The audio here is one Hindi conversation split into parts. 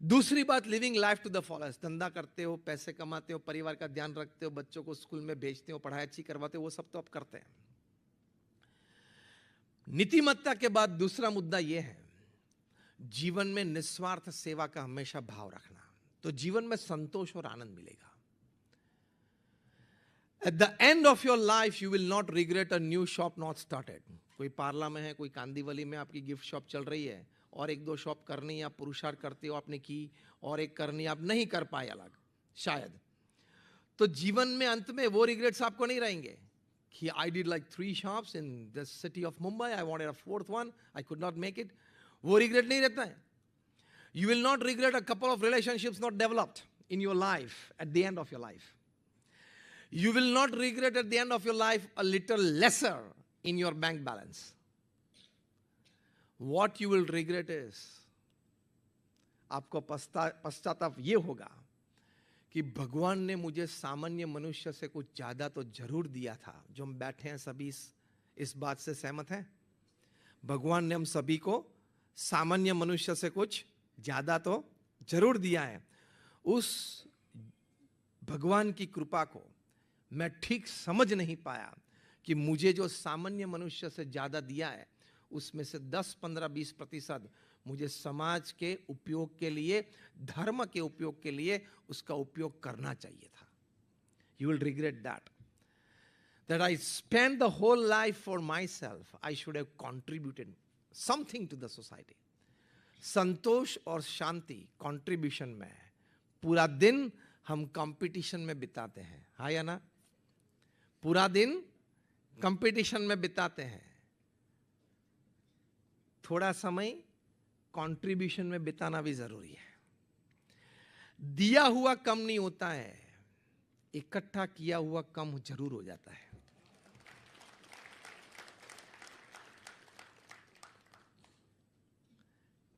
दूसरी बात, लिविंग लाइफ टू द फॉलेस्ट। धंधा करते हो, पैसे कमाते हो, परिवार का ध्यान रखते हो, बच्चों को स्कूल में भेजते हो, पढ़ाई अच्छी करवाते हो, वो सब तो आप करते हैं। नीतिमत्ता के बाद दूसरा मुद्दा यह है, जीवन में निस्वार्थ सेवा का हमेशा भाव रखना, तो जीवन में संतोष और आनंद मिलेगा। At the end of your life, you will not regret a new shop not started. कोई पार्ला में है, कोई कांदीवली में आपकी गिफ्ट शॉप चल रही है, और एक दो शॉप करनी आप पुरुषार्थ करते हो, आपने की, और एक करनी आप नहीं कर पाए अलग शायद, तो जीवन में अंत में वो रिग्रेट्स आपको नहीं रहेंगे कि I did like 3 shops in the city of Mumbai, I wanted a 4th one, I could not make it. वो रिग्रेट नहीं रहता है। You will not regret a couple of relationships not developed in your life at the end of your life. You will not regret at the end of your life a little lesser in your bank balance. What you will regret is, आपको पश्चाताप ये होगा कि भगवान ने मुझे सामान्य मनुष्य से कुछ ज्यादा तो जरूर दिया था। जो हम बैठे हैं सभी इस बात से सहमत हैं? भगवान ने हम सभी को सामान्य मनुष्य से कुछ ज्यादा तो जरूर दिया है। उस भगवान की कृपा को मैं ठीक समझ नहीं पाया कि मुझे जो सामान्य मनुष्य से ज्यादा दिया है, उसमें से 10, 15, 20% मुझे समाज के उपयोग के लिए, धर्म के उपयोग के लिए उसका उपयोग करना चाहिए था। You will regret that I spent the whole life for myself. I should have contributed something to the society. संतोष और शांति कंट्रीब्यूशन में है। पूरा दिन हम कंपटीशन में बिताते हैं, हाँ या ना? पूरा दिन कंपटीशन में बिताते हैं, थोड़ा समय कंट्रीब्यूशन में बिताना भी जरूरी है। दिया हुआ कम नहीं होता है, इकट्ठा किया हुआ कम जरूर हो जाता है।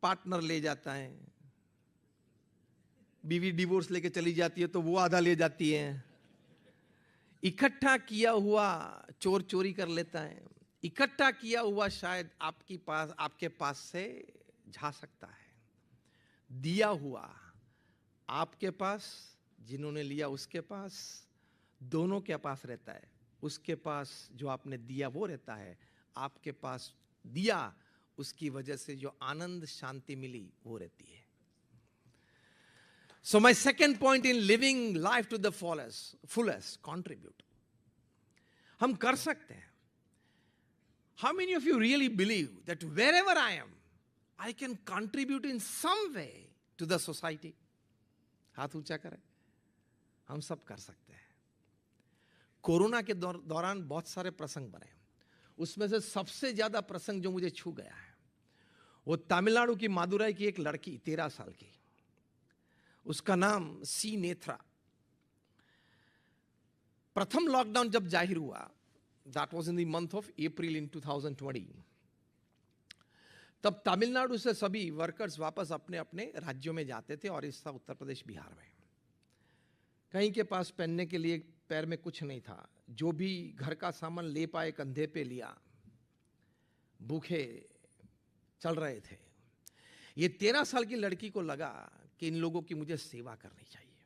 पार्टनर ले जाता है, बीवी डिवोर्स लेके चली जाती है तो वो आधा ले जाती है। इकट्ठा किया हुआ चोर चोरी कर लेता है, इकट्ठा किया हुआ शायद आपके पास से जा सकता है। दिया हुआ आपके पास, जिन्होंने लिया उसके पास, दोनों के पास रहता है। उसके पास जो आपने दिया वो रहता है, आपके पास दिया उसकी वजह से जो आनंद शांति मिली वो रहती है। So my second point in living life to the fullest, contribute. हम कर सकते हैं। How many of you really believe that wherever I am, I can contribute in some way to the society? हाथ ऊंचा करें। हम सब कर सकते हैं। कोरोना के दौरान बहुत सारे प्रसंग बने, उसमें से सबसे ज्यादा प्रसंग जो मुझे छू गया है वो तमिलनाडु की मादुराई की एक लड़की 13 साल की, उसका नाम सी नेत्रा। प्रथम लॉकडाउन जब जाहिर हुआ, that was in the month of April in 2020, तब तमिलनाडु से सभी वर्कर्स वापस अपने अपने राज्यों में जाते थे और इस उत्तर प्रदेश बिहार में। कहीं के पास पहनने के लिए पैर में कुछ नहीं था, जो भी घर का सामान ले पाए कंधे पे लिया, भूखे चल रहे थे। ये 13 साल की लड़की को लगा कि इन लोगों की मुझे सेवा करनी चाहिए।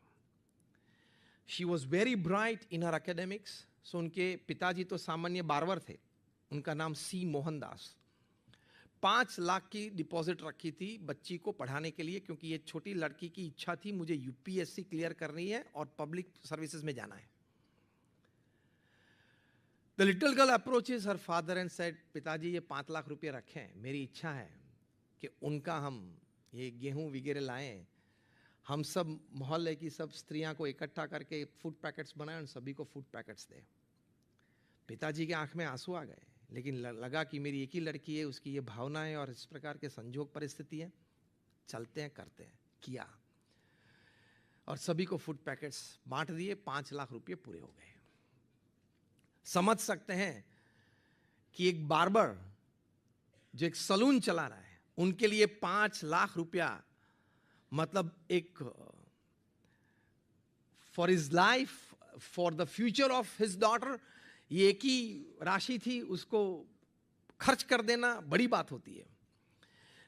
She was very bright in her academics. So उनके पिताजी तो सामान्य बारवर थे, उनका नाम सी मोहनदास। 5 लाख की डिपॉजिट रखी थी बच्ची को पढ़ाने के लिए, क्योंकि ये छोटी लड़की की इच्छा थी मुझे यूपीएससी क्लियर करनी है और पब्लिक सर्विसेज में जाना है। The little girl approaches her father and said, पिताजी ये 5 लाख रुपए रखें, मेरी इच्छा है कि उनका हम ये गेहूं वगैरह लाएं, हम सब मोहल्ले की सब स्त्रियां को इकट्ठा करके फूड पैकेट्स बनाएं और सभी को फूड पैकेट्स दें। पिताजी के आंख में आंसू आ गए, लेकिन लगा कि मेरी एक ही लड़की है, उसकी ये भावना है और इस प्रकार के संजोग परिस्थिति है, चलते हैं करते हैं। किया और सभी को फूड पैकेट्स बांट दिए। 5 लाख रुपए पूरे हो गए। समझ सकते हैं कि एक बार्बर जो एक सलून चला रहा है, उनके लिए 5 लाख रुपया मतलब एक for his life, for the future of his daughter, ये एक ही राशि थी, उसको खर्च कर देना बड़ी बात होती है।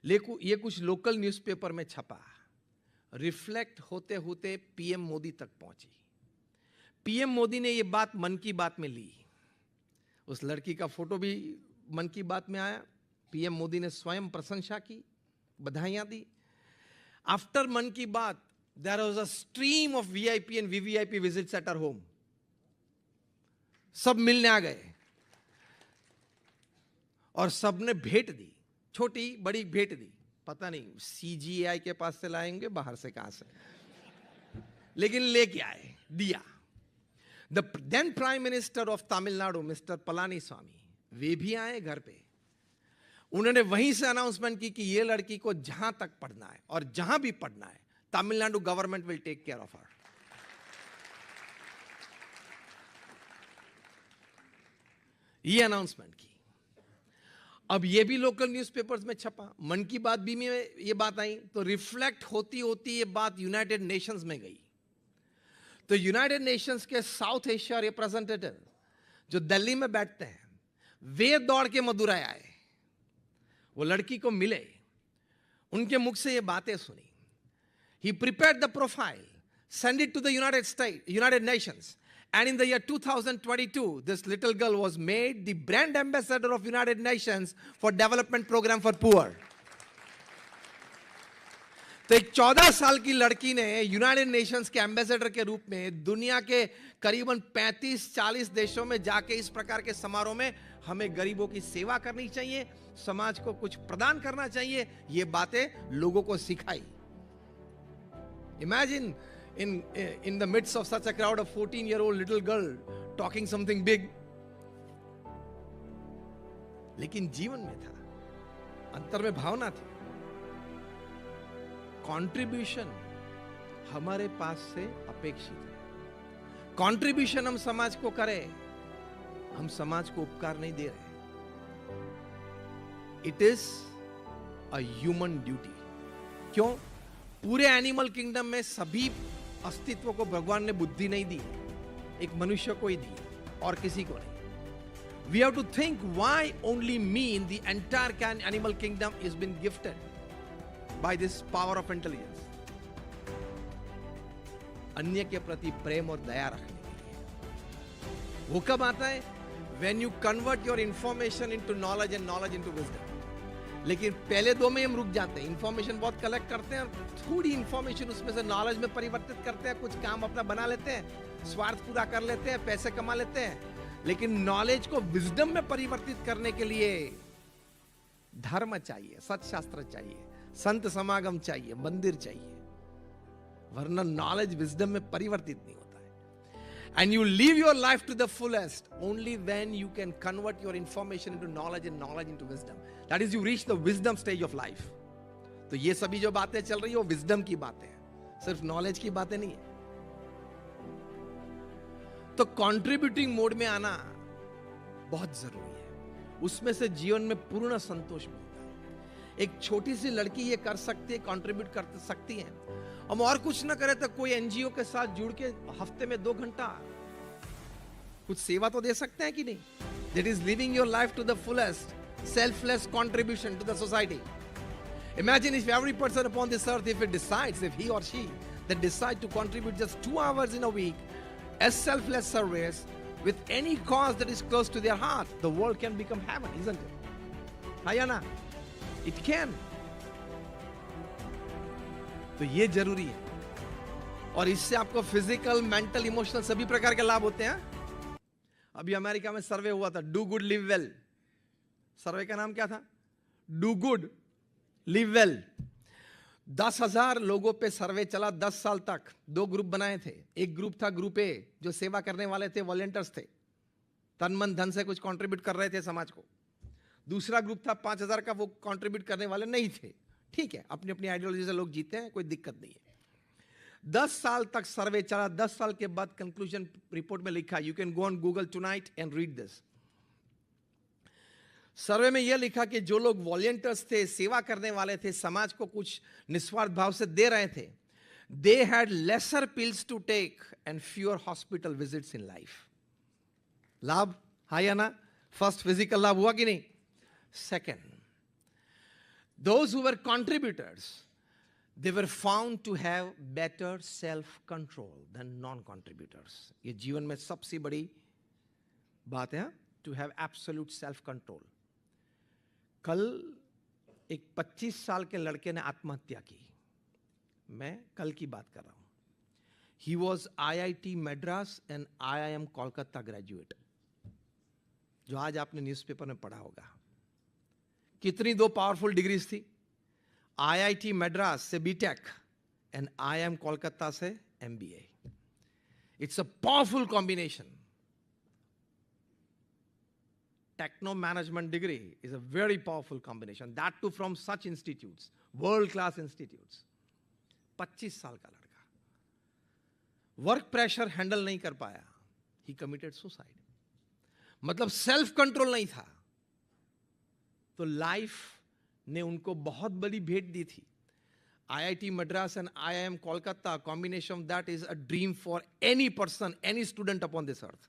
लेकिन ये कुछ लोकल न्यूज़पेपर में छपा, रिफ्लेक्ट होते होते पीएम मोदी तक पहुंची। पीएम मोदी ने ये बात मन की बात में ली। उस लड़की का फोटो भी मन की बात में आया। पीएम मोदी ने स्वयं प्रशंसा की, बधाइयां दी। After Mann Ki Baat there was a stream of VIP and VVIP visits at our home. सब मिलने आ गए और सबने भेंट दी, छोटी बड़ी भेंट दी। पता नहीं सीजीआई के पास से लाएंगे, बाहर से कहां से, लेकिन लेके आए, दिया। The then prime minister of Tamil Nadu mister Palaniswami, वे भी आए घर पे। उन्होंने वहीं से अनाउंसमेंट की कि ये लड़की को जहां तक पढ़ना है और जहां भी पढ़ना है, Tamil Nadu government will take care of her. ये अनाउंसमेंट की। अब ये भी लोकल न्यूज़पेपर्स में छपा, मन की बात भी में ये बात आई, तो रिफ्लेक्ट होती होती ये बात यूनाइटेड नेशंस में गई। तो यूनाइटेड नेशंस के साउथ एशिया रिप्रेजेंटेटिव जो दिल्ली में बैठते हैं, वे दौड़ के मदुरई आए, वो लड़की को मिले, उनके मुख से ये बातें सुनी। He prepared the profile, sent it to the United Nations, and in the year 2022, this little girl was made the brand ambassador of United Nations for Development Program for Poor. तो एक 14 साल की लड़की ने यूनाइटेड नेशंस के एम्बेसडर के रूप में दुनिया के करीबन 35-40 देशों में जाके इस प्रकार के समारोह में हमें गरीबों की सेवा करनी चाहिए, समाज को कुछ प्रदान करना चाहिए, ये बातें लोगों को सिखाई। Imagine in the midst of such a crowd of 14-year-old little girl talking something big. लेकिन जीवन में था, अंतर में भावना थी। कंट्रीब्यूशन हमारे पास से अपेक्षित है। कंट्रीब्यूशन हम समाज को करें, हम समाज को उपकार नहीं दे रहे। It is a human duty. क्यों? पूरे एनिमल किंगडम में सभी अस्तित्व को भगवान ने बुद्धि नहीं दी, एक मनुष्य को ही दी और किसी को नहीं। We have to think why only me in the entire animal kingdom is been gifted by this power of intelligence. अन्य के प्रति प्रेम और दया रखने के लिए। वो कब आता है? When you convert your information into knowledge and knowledge into wisdom. लेकिन पहले दो में हम रुक जाते हैं। इंफॉर्मेशन बहुत कलेक्ट करते हैं और थोड़ी इंफॉर्मेशन उसमें से नॉलेज में परिवर्तित करते हैं, कुछ काम अपना बना लेते हैं, स्वार्थ पूरा कर लेते हैं, पैसे कमा लेते हैं। लेकिन नॉलेज को विजडम में परिवर्तित करने के लिए धर्म चाहिए, सत्शास्त्र चाहिए, संत समागम चाहिए, मंदिर चाहिए, वरना नॉलेज विजडम में परिवर्तित नहीं होता है। And you live your life to the fullest only when you can convert your information into knowledge and knowledge into wisdom. That is, you reach the wisdom stage of life. तो ये सभी जो बातें चल रही है वो विजडम की बातें हैं, सिर्फ नॉलेज की बातें नहीं है। तो कंट्रीब्यूटिंग मोड में आना बहुत जरूरी है, उसमें से जीवन में पूर्ण संतोष मिलता है। एक छोटी सी लड़की ये कर सकती है, कंट्रीब्यूट कर सकती है। हम और कुछ ना करें तो कोई एनजीओ के साथ जुड़ के हफ्ते में 2 घंटा कुछ सेवा तो दे सकते हैं कि नहीं? That is living your life to the fullest, selfless contribution to the society. Imagine if every person upon this earth, if it decides, if he or she that decide to contribute just 2 hours in a week as selfless service with any cause that is close to their heart, the world can become heaven, isn't it? Hayana, it can. तो ये जरूरी है और इससे आपको फिजिकल, मेंटल, इमोशनल सभी प्रकार के लाभ होते हैं। अभी अमेरिका में सर्वे हुआ था, डू गुड लिव वेल। सर्वे का नाम क्या था? Do good live well. 10,000 लोगों पे सर्वे चला 10 साल तक। 2 ग्रुप बनाए थे। एक ग्रुप था ग्रुप ए, जो सेवा करने वाले थे, वॉलंटियर्स थे, तन मन धन से कुछ कंट्रीब्यूट कर रहे थे समाज को। दूसरा ग्रुप था 5,000 का, वो कंट्रीब्यूट करने वाले नहीं थे। ठीक है, अपनी अपनी आइडियोलॉजी से लोग जीते हैं, कोई दिक्कत नहीं है। 10 साल तक सर्वे चला। 10 साल के बाद कंक्लूजन रिपोर्ट में लिखा, you can go on Google tonight and read this. Survey में यह लिखा कि जो लोग वॉलंटियर्स थे, सेवा करने वाले थे, समाज को कुछ निस्वार्थ भाव से दे रहे थे, they had lesser pills to take and fewer hospital visits in life. लाभ हाँ या ना? फर्स्ट फिजिकल लाभ हुआ कि नहीं? Second, those who were contributors, They were found to have better self-control than non-contributors. ये जीवन में सबसे बड़ी बात है, to have absolute self-control. कल एक 25 साल के लड़के ने आत्महत्या की. मैं कल की बात कर रहा हूं. He was IIT Madras and IIM Kolkata graduate. जो आज आपने न्यूज़पेपर में पढ़ा होगा. कितनी दो पावरफुल डिग्रीज थी. IIT Madras से बीटेक and IIM कोलकाता से MBA. It's a powerful combination. Techno management degree is a very powerful combination. That too from such institutes, world-class institutes. 25 साल का लड़का. वर्क प्रेशर हैंडल नहीं कर पाया. He committed suicide. मतलब सेल्फ कंट्रोल नहीं था. तो लाइफ ने उनको बहुत बड़ी भेंट दी थी. IIT Madras and IIM Kolkata, combination of that is a dream for any person, any student upon this earth.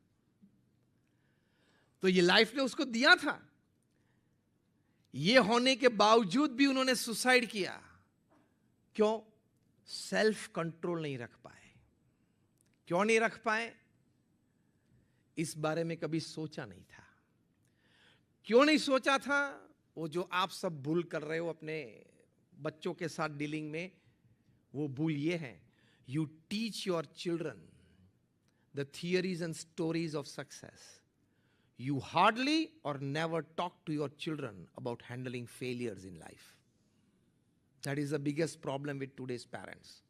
तो ये लाइफ ने उसको दिया था. ये होने के बावजूद भी उन्होंने सुसाइड किया. क्यों? सेल्फ कंट्रोल नहीं रख पाए. क्यों नहीं रख पाए? इस बारे में कभी सोचा नहीं था. क्यों नहीं सोचा था? वो जो आप सब भूल कर रहे हो अपने बच्चों के साथ डीलिंग में, वो भूल ये है. You teach your children the theories and stories of success. You hardly or never talk to your children about handling failures in life. That is the biggest problem with today's parents.